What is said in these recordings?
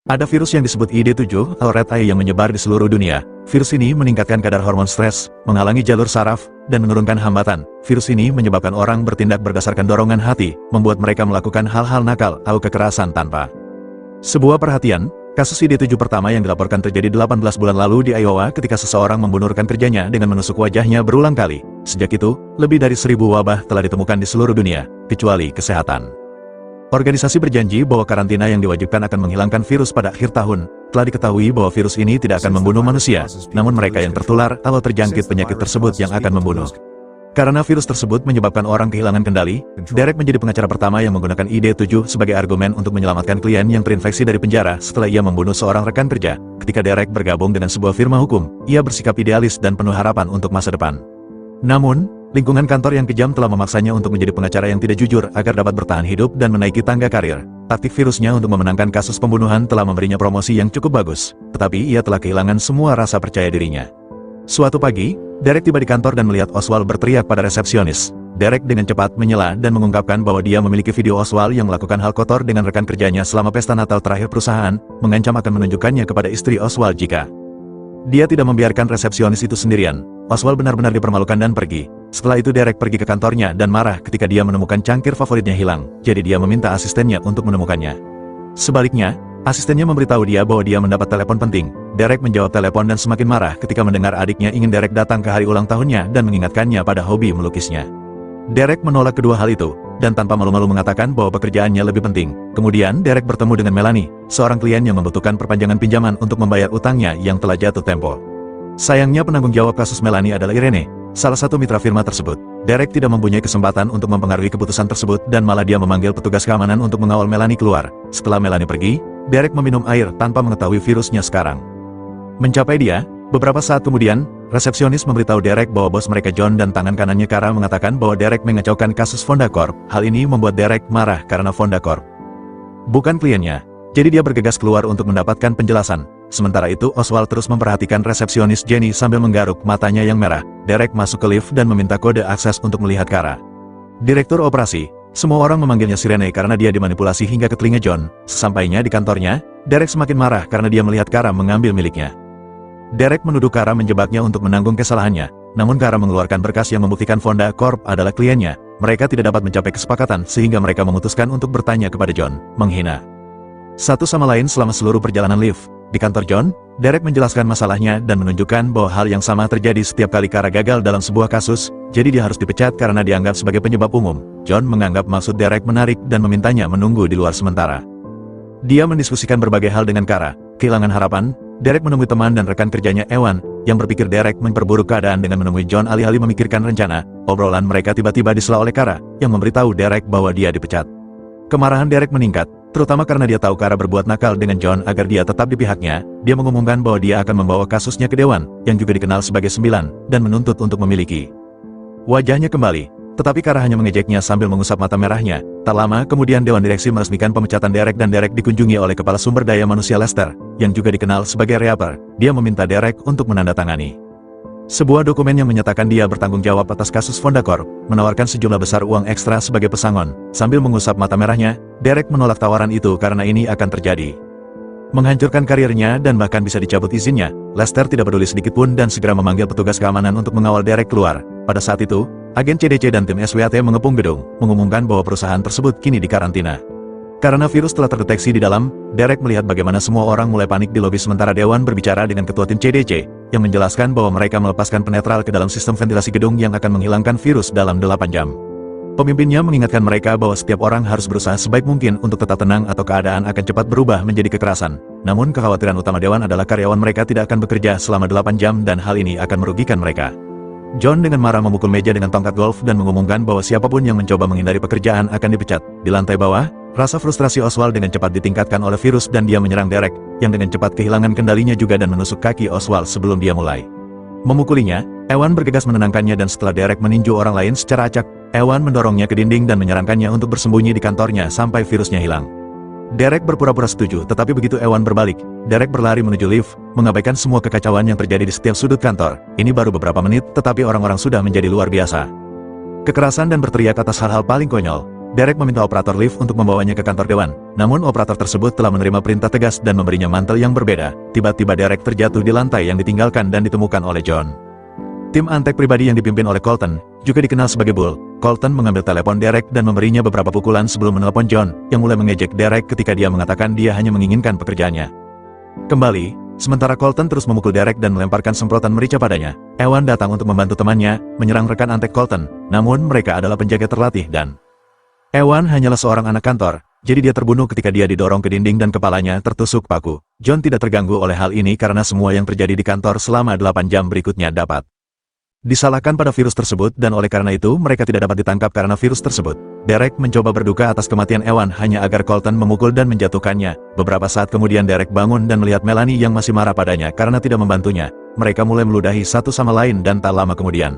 Ada virus yang disebut ID7 atau Red Eye yang menyebar di seluruh dunia. Virus ini meningkatkan kadar hormon stres, menghalangi jalur saraf, dan menurunkan hambatan. Virus ini menyebabkan orang bertindak berdasarkan dorongan hati, membuat mereka melakukan hal-hal nakal atau kekerasan tanpa sebuah perhatian. Kasus ID7 pertama yang dilaporkan terjadi 18 bulan lalu di Iowa ketika seseorang membunuh rekan kerjanya dengan menusuk wajahnya berulang kali. Sejak itu, lebih dari 1000 wabah telah ditemukan di seluruh dunia, kecuali kesehatan. Organisasi berjanji bahwa karantina yang diwajibkan akan menghilangkan virus pada akhir tahun. Telah diketahui bahwa virus ini tidak akan membunuh manusia, namun mereka yang tertular atau terjangkit penyakit tersebut yang akan membunuh. Karena virus tersebut menyebabkan orang kehilangan kendali, Derek menjadi pengacara pertama yang menggunakan ID7 sebagai argumen untuk menyelamatkan klien yang terinfeksi dari penjara setelah ia membunuh seorang rekan kerja. Ketika Derek bergabung dengan sebuah firma hukum, ia bersikap idealis dan penuh harapan untuk masa depan. Namun, lingkungan kantor yang kejam telah memaksanya untuk menjadi pengacara yang tidak jujur agar dapat bertahan hidup dan menaiki tangga karir. Taktik virusnya untuk memenangkan kasus pembunuhan telah memberinya promosi yang cukup bagus, tetapi ia telah kehilangan semua rasa percaya dirinya. Suatu pagi, Derek tiba di kantor dan melihat Oswald berteriak pada resepsionis. Derek dengan cepat menyela dan mengungkapkan bahwa dia memiliki video Oswald yang melakukan hal kotor dengan rekan kerjanya selama pesta Natal terakhir perusahaan, mengancam akan menunjukkannya kepada istri Oswald jika dia tidak membiarkan resepsionis itu sendirian. Oswald benar-benar dipermalukan dan pergi. Setelah itu Derek pergi ke kantornya dan marah ketika dia menemukan cangkir favoritnya hilang, jadi dia meminta asistennya untuk menemukannya. Sebaliknya, asistennya memberitahu dia bahwa dia mendapat telepon penting. Derek menjawab telepon dan semakin marah ketika mendengar adiknya ingin Derek datang ke hari ulang tahunnya dan mengingatkannya pada hobi melukisnya. Derek menolak kedua hal itu, dan tanpa malu-malu mengatakan bahwa pekerjaannya lebih penting. Kemudian Derek bertemu dengan Melanie, seorang klien yang membutuhkan perpanjangan pinjaman untuk membayar utangnya yang telah jatuh tempo. Sayangnya penanggung jawab kasus Melanie adalah Irene, salah satu mitra firma tersebut. Derek tidak mempunyai kesempatan untuk mempengaruhi keputusan tersebut dan malah dia memanggil petugas keamanan untuk mengawal Melanie keluar. Setelah Melanie pergi, Derek meminum air tanpa mengetahui virusnya sekarang mencapai dia. Beberapa saat kemudian, resepsionis memberitahu Derek bahwa bos mereka John dan tangan kanannya Kara mengatakan bahwa Derek mengacaukan kasus Fonda Corp. Hal ini membuat Derek marah karena Fonda Corp bukan kliennya, jadi dia bergegas keluar untuk mendapatkan penjelasan. Sementara itu Oswald terus memperhatikan resepsionis Jenny sambil menggaruk matanya yang merah. Derek masuk ke lift dan meminta kode akses untuk melihat Kara. Direktur operasi, semua orang memanggilnya Sirene karena dia dimanipulasi hingga ke telinga John. Sesampainya di kantornya, Derek semakin marah karena dia melihat Kara mengambil miliknya. Derek menuduh Kara menjebaknya untuk menanggung kesalahannya, namun Kara mengeluarkan berkas yang membuktikan Fonda Corp adalah kliennya. Mereka tidak dapat mencapai kesepakatan sehingga mereka memutuskan untuk bertanya kepada John, menghina satu sama lain selama seluruh perjalanan lift. Di kantor John, Derek menjelaskan masalahnya dan menunjukkan bahwa hal yang sama terjadi setiap kali Kara gagal dalam sebuah kasus, jadi dia harus dipecat karena dianggap sebagai penyebab umum. John menganggap maksud Derek menarik dan memintanya menunggu di luar sementara. Dia mendiskusikan berbagai hal dengan Kara. Kehilangan harapan, Derek menemui teman dan rekan kerjanya Ewan, yang berpikir Derek memperburuk keadaan dengan menemui John alih-alih memikirkan rencana. Obrolan mereka tiba-tiba disela oleh Kara, yang memberitahu Derek bahwa dia dipecat. Kemarahan Derek meningkat, terutama karena dia tahu Kara berbuat nakal dengan John agar dia tetap di pihaknya. Dia mengumumkan bahwa dia akan membawa kasusnya ke Dewan, yang juga dikenal sebagai 9, dan menuntut untuk memiliki wajahnya kembali. Tetapi Kara hanya mengejeknya sambil mengusap mata merahnya. Tak lama kemudian Dewan Direksi meresmikan pemecatan Derek dan Derek dikunjungi oleh Kepala Sumber Daya Manusia Lester, yang juga dikenal sebagai Reaper. Dia meminta Derek untuk menandatangani sebuah dokumen yang menyatakan dia bertanggung jawab atas kasus Fonda Corp, menawarkan sejumlah besar uang ekstra sebagai pesangon. Sambil mengusap mata merahnya, Derek menolak tawaran itu karena ini akan terjadi menghancurkan karirnya dan bahkan bisa dicabut izinnya. Lester tidak peduli sedikit pun dan segera memanggil petugas keamanan untuk mengawal Derek keluar. Pada saat itu, agen CDC dan tim SWAT mengepung gedung, mengumumkan bahwa perusahaan tersebut kini dikarantina. Karena virus telah terdeteksi di dalam, Derek melihat bagaimana semua orang mulai panik di lobi sementara Dewan berbicara dengan ketua tim CDC, yang menjelaskan bahwa mereka melepaskan penetral ke dalam sistem ventilasi gedung yang akan menghilangkan virus dalam 8 jam. Pemimpinnya mengingatkan mereka bahwa setiap orang harus berusaha sebaik mungkin untuk tetap tenang atau keadaan akan cepat berubah menjadi kekerasan. Namun kekhawatiran utama Dewan adalah karyawan mereka tidak akan bekerja selama 8 jam dan hal ini akan merugikan mereka. John dengan marah memukul meja dengan tongkat golf dan mengumumkan bahwa siapapun yang mencoba menghindari pekerjaan akan dipecat. Di lantai bawah, rasa frustrasi Oswald dengan cepat ditingkatkan oleh virus dan dia menyerang Derek, yang dengan cepat kehilangan kendalinya juga dan menusuk kaki Oswald sebelum dia mulai memukulinya. Ewan bergegas menenangkannya dan setelah Derek meninju orang lain secara acak, Ewan mendorongnya ke dinding dan menyarankannya untuk bersembunyi di kantornya sampai virusnya hilang. Derek berpura-pura setuju, tetapi begitu Ewan berbalik, Derek berlari menuju lift, mengabaikan semua kekacauan yang terjadi di setiap sudut kantor. Ini baru beberapa menit, tetapi orang-orang sudah menjadi luar biasa. Kekerasan dan berteriak atas hal-hal paling konyol. Derek meminta operator lift untuk membawanya ke kantor dewan. Namun operator tersebut telah menerima perintah tegas dan memberinya mantel yang berbeda. Tiba-tiba Derek terjatuh di lantai yang ditinggalkan dan ditemukan oleh John. Tim antek pribadi yang dipimpin oleh Colton, juga dikenal sebagai Bull. Colton mengambil telepon Derek dan memberinya beberapa pukulan sebelum menelpon John, yang mulai mengejek Derek ketika dia mengatakan dia hanya menginginkan pekerjaannya. Kembali, sementara Colton terus memukul Derek dan melemparkan semprotan merica padanya, Ewan datang untuk membantu temannya, menyerang rekan antek Colton, namun mereka adalah penjaga terlatih dan Ewan hanyalah seorang anak kantor, jadi dia terbunuh ketika dia didorong ke dinding dan kepalanya tertusuk paku. John tidak terganggu oleh hal ini karena semua yang terjadi di kantor selama 8 jam berikutnya dapat disalahkan pada virus tersebut dan oleh karena itu mereka tidak dapat ditangkap karena virus tersebut. Derek mencoba berduka atas kematian Ewan hanya agar Colton memukul dan menjatuhkannya. Beberapa saat kemudian Derek bangun dan melihat Melanie yang masih marah padanya karena tidak membantunya. Mereka mulai meludahi satu sama lain dan tak lama kemudian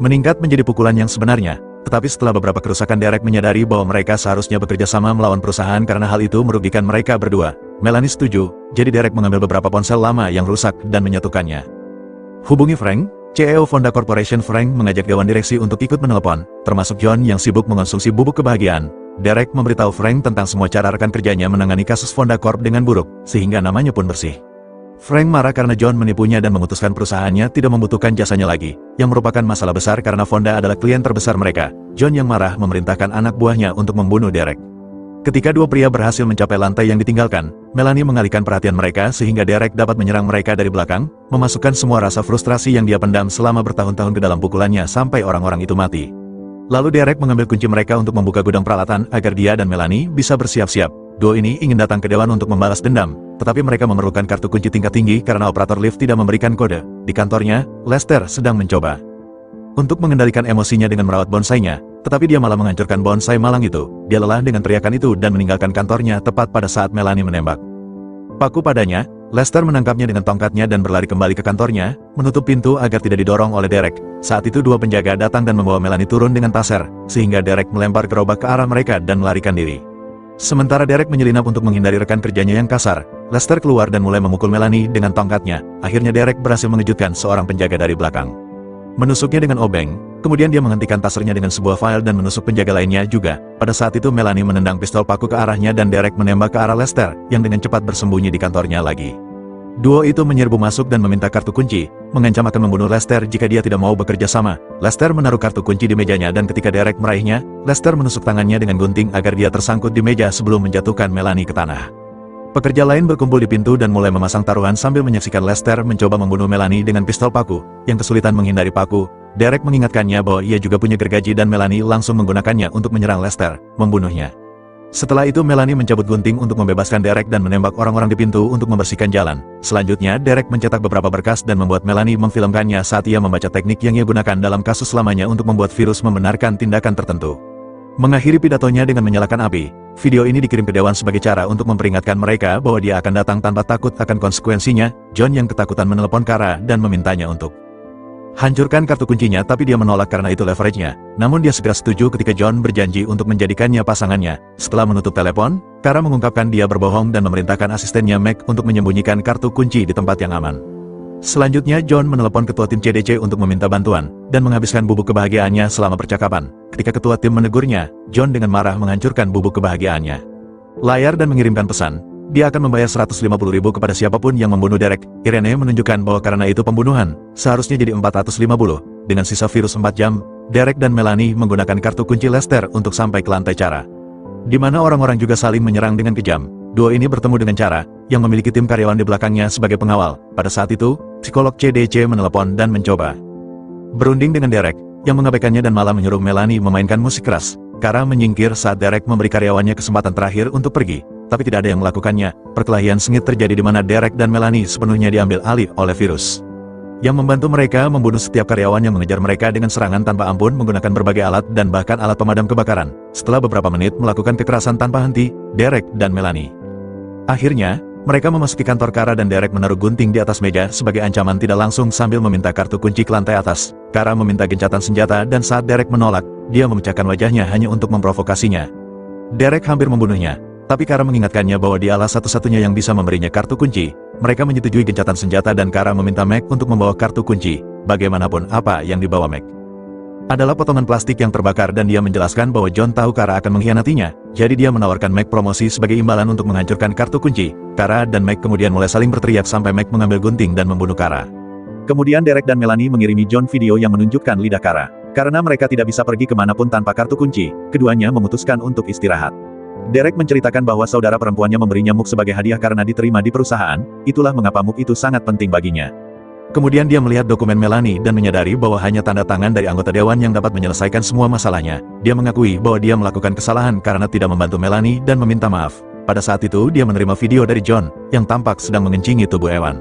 meningkat menjadi pukulan yang sebenarnya. Tetapi setelah beberapa kerusakan Derek menyadari bahwa mereka seharusnya bekerja sama melawan perusahaan karena hal itu merugikan mereka berdua. Melanie setuju, jadi Derek mengambil beberapa ponsel lama yang rusak dan menyatukannya. Hubungi Frank. CEO Fonda Corporation. Frank mengajak dewan direksi untuk ikut menelepon, termasuk John yang sibuk mengonsumsi bubuk kebahagiaan. Derek memberitahu Frank tentang semua cara rekan kerjanya menangani kasus Fonda Corp dengan buruk, sehingga namanya pun bersih. Frank marah karena John menipunya dan memutuskan perusahaannya tidak membutuhkan jasanya lagi, yang merupakan masalah besar karena Fonda adalah klien terbesar mereka. John yang marah memerintahkan anak buahnya untuk membunuh Derek. Ketika dua pria berhasil mencapai lantai yang ditinggalkan, Melanie mengalihkan perhatian mereka sehingga Derek dapat menyerang mereka dari belakang, memasukkan semua rasa frustrasi yang dia pendam selama bertahun-tahun ke dalam pukulannya sampai orang-orang itu mati. Lalu Derek mengambil kunci mereka untuk membuka gudang peralatan agar dia dan Melanie bisa bersiap-siap. Duo ini ingin datang ke dewan untuk membalas dendam, tetapi mereka memerlukan kartu kunci tingkat tinggi karena operator lift tidak memberikan kode. Di kantornya, Lester sedang mencoba untuk mengendalikan emosinya dengan merawat bonsainya, tetapi dia malah menghancurkan bonsai malang itu. Dia lelah dengan teriakan itu dan meninggalkan kantornya tepat pada saat Melanie menembak paku padanya. Lester menangkapnya dengan tongkatnya dan berlari kembali ke kantornya, menutup pintu agar tidak didorong oleh Derek. Saat itu dua penjaga datang dan membawa Melanie turun dengan taser, sehingga Derek melempar gerobak ke arah mereka dan melarikan diri. Sementara Derek menyelinap untuk menghindari rekan kerjanya yang kasar, Lester keluar dan mulai memukul Melanie dengan tongkatnya. Akhirnya Derek berhasil mengejutkan seorang penjaga dari belakang, menusuknya dengan obeng. Kemudian dia menghentikan tasernya dengan sebuah file dan menusuk penjaga lainnya juga. Pada saat itu Melanie menendang pistol paku ke arahnya dan Derek menembak ke arah Lester, yang dengan cepat bersembunyi di kantornya lagi. Duo itu menyerbu masuk dan meminta kartu kunci, mengancam akan membunuh Lester jika dia tidak mau bekerja sama. Lester menaruh kartu kunci di mejanya dan ketika Derek meraihnya, Lester menusuk tangannya dengan gunting agar dia tersangkut di meja sebelum menjatuhkan Melanie ke tanah. Pekerja lain berkumpul di pintu dan mulai memasang taruhan sambil menyaksikan Lester mencoba membunuh Melanie dengan pistol paku, yang kesulitan menghindari paku. Derek mengingatkannya bahwa ia juga punya gergaji dan Melanie langsung menggunakannya untuk menyerang Lester, membunuhnya. Setelah itu Melanie mencabut gunting untuk membebaskan Derek dan menembak orang-orang di pintu untuk membersihkan jalan. Selanjutnya Derek mencetak beberapa berkas dan membuat Melanie memfilmkannya saat ia membaca teknik yang ia gunakan dalam kasus lamanya untuk membuat virus membenarkan tindakan tertentu. Mengakhiri pidatonya dengan menyalakan api, video ini dikirim ke dewan sebagai cara untuk memperingatkan mereka bahwa dia akan datang tanpa takut akan konsekuensinya. John yang ketakutan menelepon Kara dan memintanya untuk hancurkan kartu kuncinya, tapi dia menolak karena itu leverage-nya. Namun dia segera setuju ketika John berjanji untuk menjadikannya pasangannya. Setelah menutup telepon, Kara mengungkapkan dia berbohong dan memerintahkan asistennya Meg untuk menyembunyikan kartu kunci di tempat yang aman. Selanjutnya John menelepon ketua tim CDC untuk meminta bantuan, dan menghabiskan bubuk kebahagiaannya selama percakapan. Ketika ketua tim menegurnya, John dengan marah menghancurkan bubuk kebahagiaannya layar dan mengirimkan pesan. Dia akan membayar 150.000 kepada siapapun yang membunuh Derek. Irene menunjukkan bahwa karena itu pembunuhan seharusnya jadi 450. Dengan sisa virus 4 jam, Derek dan Melanie menggunakan kartu kunci Lester untuk sampai ke lantai Cara, di mana orang-orang juga saling menyerang dengan kejam. Duo ini bertemu dengan Cara, yang memiliki tim karyawan di belakangnya sebagai pengawal. Pada saat itu, psikolog CDC menelepon dan mencoba berunding dengan Derek, yang mengabaikannya dan malah menyuruh Melanie memainkan musik keras. Kara menyingkir saat Derek memberi karyawannya kesempatan terakhir untuk pergi, tapi tidak ada yang melakukannya. Perkelahian sengit terjadi di mana Derek dan Melanie sepenuhnya diambil alih oleh virus, yang membantu mereka membunuh setiap karyawan yang mengejar mereka dengan serangan tanpa ampun menggunakan berbagai alat dan bahkan alat pemadam kebakaran. Setelah beberapa menit melakukan kekerasan tanpa henti, Derek dan Melanie akhirnya mereka memasuki kantor Kara dan Derek menaruh gunting di atas meja sebagai ancaman tidak langsung sambil meminta kartu kunci ke lantai atas. Kara meminta gencatan senjata dan saat Derek menolak, dia memecahkan wajahnya hanya untuk memprovokasinya. Derek hampir membunuhnya, tapi Kara mengingatkannya bahwa dialah satu-satunya yang bisa memberinya kartu kunci. Mereka menyetujui gencatan senjata dan Kara meminta Meg untuk membawa kartu kunci, bagaimanapun apa yang dibawa Meg. adalah potongan plastik yang terbakar dan dia menjelaskan bahwa John tahu Kara akan mengkhianatinya, jadi dia menawarkan Meg promosi sebagai imbalan untuk menghancurkan kartu kunci. Kara dan Meg kemudian mulai saling berteriak sampai Meg mengambil gunting dan membunuh Kara. Kemudian Derek dan Melanie mengirimi John video yang menunjukkan lidah Kara. Karena mereka tidak bisa pergi kemanapun tanpa kartu kunci, keduanya memutuskan untuk istirahat. Derek menceritakan bahwa saudara perempuannya memberinya muk sebagai hadiah karena diterima di perusahaan, itulah mengapa muk itu sangat penting baginya. Kemudian dia melihat dokumen Melanie dan menyadari bahwa hanya tanda tangan dari anggota dewan yang dapat menyelesaikan semua masalahnya. Dia mengakui bahwa dia melakukan kesalahan karena tidak membantu Melanie dan meminta maaf. Pada saat itu dia menerima video dari John, yang tampak sedang mengencingi tubuh Ewan.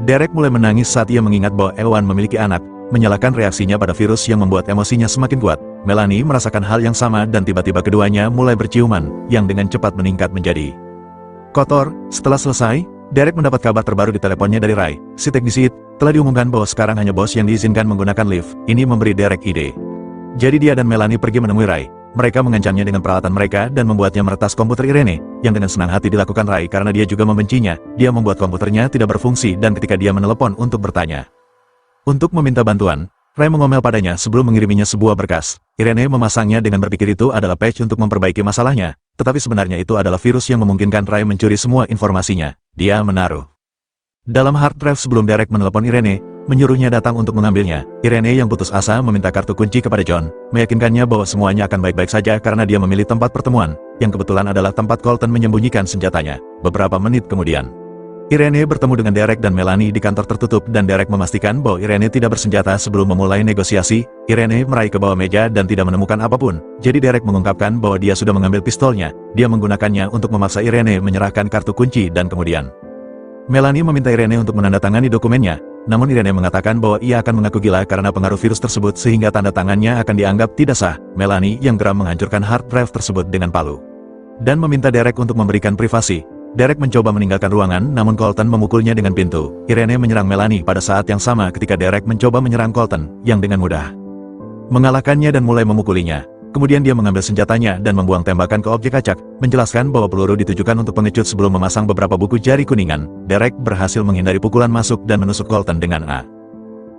Derek mulai menangis saat ia mengingat bahwa Ewan memiliki anak, menyalakan reaksinya pada virus yang membuat emosinya semakin kuat. Melanie merasakan hal yang sama dan tiba-tiba keduanya mulai berciuman, yang dengan cepat meningkat menjadi kotor. Setelah selesai, Derek mendapat kabar terbaru di teleponnya dari Ray, si teknisi. Telah diumumkan bahwa sekarang hanya bos yang diizinkan menggunakan lift. Ini memberi Derek ide. Jadi dia dan Melanie pergi menemui Ray. Mereka mengancamnya dengan peralatan mereka dan membuatnya meretas komputer Irene, yang dengan senang hati dilakukan Ray karena dia juga membencinya. Dia membuat komputernya tidak berfungsi dan ketika dia menelepon untuk bertanya untuk meminta bantuan, Ray mengomel padanya sebelum mengiriminya sebuah berkas. Irene memasangnya dengan berpikir itu adalah patch untuk memperbaiki masalahnya, tetapi sebenarnya itu adalah virus yang memungkinkan Ray mencuri semua informasinya. Dia menaruh dalam hard drive sebelum Derek menelepon Irene, menyuruhnya datang untuk mengambilnya. Irene yang putus asa meminta kartu kunci kepada John, meyakinkannya bahwa semuanya akan baik-baik saja karena dia memilih tempat pertemuan, yang kebetulan adalah tempat Colton menyembunyikan senjatanya. Beberapa menit kemudian, Irene bertemu dengan Derek dan Melanie di kantor tertutup dan Derek memastikan bahwa Irene tidak bersenjata sebelum memulai negosiasi. Irene meraih ke bawah meja dan tidak menemukan apapun, jadi Derek mengungkapkan bahwa dia sudah mengambil pistolnya. Dia menggunakannya untuk memaksa Irene menyerahkan kartu kunci dan kemudian Melanie meminta Irene untuk menandatangani dokumennya, namun Irene mengatakan bahwa ia akan mengaku gila karena pengaruh virus tersebut sehingga tanda tangannya akan dianggap tidak sah. Melanie yang geram menghancurkan hard drive tersebut dengan palu dan meminta Derek untuk memberikan privasi. Derek mencoba meninggalkan ruangan namun Colton memukulnya dengan pintu. Irene menyerang Melanie pada saat yang sama ketika Derek mencoba menyerang Colton, yang dengan mudah mengalahkannya dan mulai memukulinya. Kemudian dia mengambil senjatanya dan membuang tembakan ke objek acak, menjelaskan bahwa peluru ditujukan untuk pengecut sebelum memasang beberapa buku jari kuningan. Derek berhasil menghindari pukulan masuk dan menusuk Colton dengan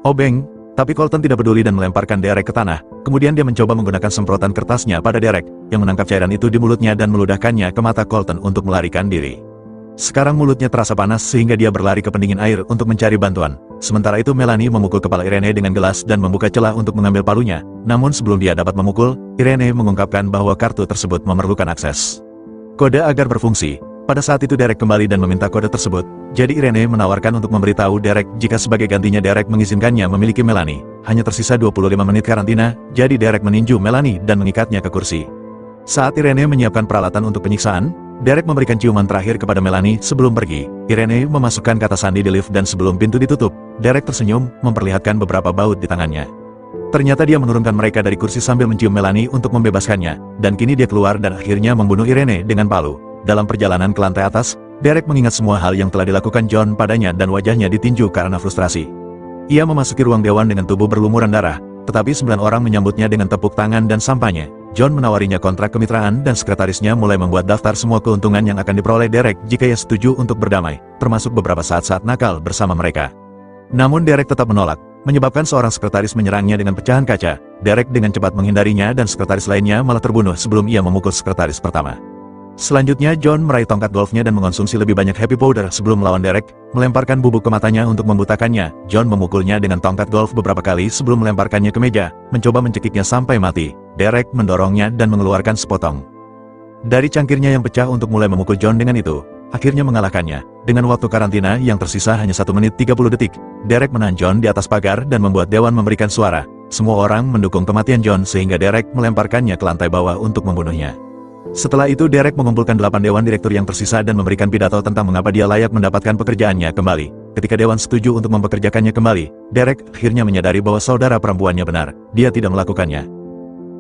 obeng, tapi Colton tidak peduli dan melemparkan Derek ke tanah. Kemudian dia mencoba menggunakan semprotan kertasnya pada Derek, yang menangkap cairan itu di mulutnya dan meludahkannya ke mata Colton untuk melarikan diri. Sekarang mulutnya terasa panas sehingga dia berlari ke pendingin air untuk mencari bantuan. Sementara itu Melanie memukul kepala Irene dengan gelas dan membuka celah untuk mengambil palunya. Namun sebelum dia dapat memukul, Irene mengungkapkan bahwa kartu tersebut memerlukan akses kode agar berfungsi. Pada saat itu Derek kembali dan meminta kode tersebut. Jadi Irene menawarkan untuk memberitahu Derek jika sebagai gantinya Derek mengizinkannya memiliki Melanie. Hanya tersisa 25 menit karantina, jadi Derek meninju Melanie dan mengikatnya ke kursi. Saat Irene menyiapkan peralatan untuk penyiksaan, Derek memberikan ciuman terakhir kepada Melanie sebelum pergi. Irene memasukkan kata sandi di lift dan sebelum pintu ditutup, Derek tersenyum, memperlihatkan beberapa baut di tangannya. Ternyata dia menurunkan mereka dari kursi sambil mencium Melanie untuk membebaskannya, dan kini dia keluar dan akhirnya membunuh Irene dengan palu. Dalam perjalanan ke lantai atas, Derek mengingat semua hal yang telah dilakukan John padanya dan wajahnya ditinju karena frustrasi. Ia memasuki ruang dewan dengan tubuh berlumuran darah, tetapi 9 orang menyambutnya dengan tepuk tangan dan sampahnya. John menawarinya kontrak kemitraan dan sekretarisnya mulai membuat daftar semua keuntungan yang akan diperoleh Derek jika ia setuju untuk berdamai, termasuk beberapa saat-saat nakal bersama mereka. Namun Derek tetap menolak, menyebabkan seorang sekretaris menyerangnya dengan pecahan kaca. Derek dengan cepat menghindarinya dan sekretaris lainnya malah terbunuh sebelum ia memukul sekretaris pertama. Selanjutnya John meraih tongkat golfnya dan mengonsumsi lebih banyak happy powder sebelum melawan Derek, melemparkan bubuk ke matanya untuk membutakannya. John memukulnya dengan tongkat golf beberapa kali sebelum melemparkannya ke meja, mencoba mencekiknya sampai mati. Derek mendorongnya dan mengeluarkan sepotong dari cangkirnya yang pecah untuk mulai memukul John dengan itu, akhirnya mengalahkannya. Dengan waktu karantina yang tersisa hanya 1 menit 30 detik, Derek menahan John di atas pagar dan membuat dewan memberikan suara. Semua orang mendukung kematian John sehingga Derek melemparkannya ke lantai bawah untuk membunuhnya. Setelah itu Derek mengumpulkan 8 dewan direktur yang tersisa dan memberikan pidato tentang mengapa dia layak mendapatkan pekerjaannya kembali. Ketika dewan setuju untuk mempekerjakannya kembali, Derek akhirnya menyadari bahwa saudara perempuannya benar. Dia tidak melakukannya.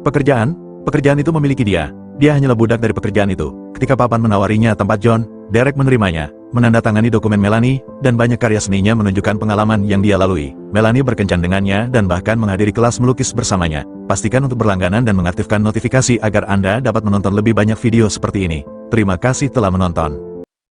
Pekerjaan itu memiliki dia. Dia hanyalah budak dari pekerjaan itu. Ketika papan menawarinya tempat John, Derek menerimanya, menandatangani dokumen Melanie, dan banyak karya seninya menunjukkan pengalaman yang dia lalui. Melanie berkencan dengannya dan bahkan menghadiri kelas melukis bersamanya. Pastikan untuk berlangganan dan mengaktifkan notifikasi agar Anda dapat menonton lebih banyak video seperti ini. Terima kasih telah menonton.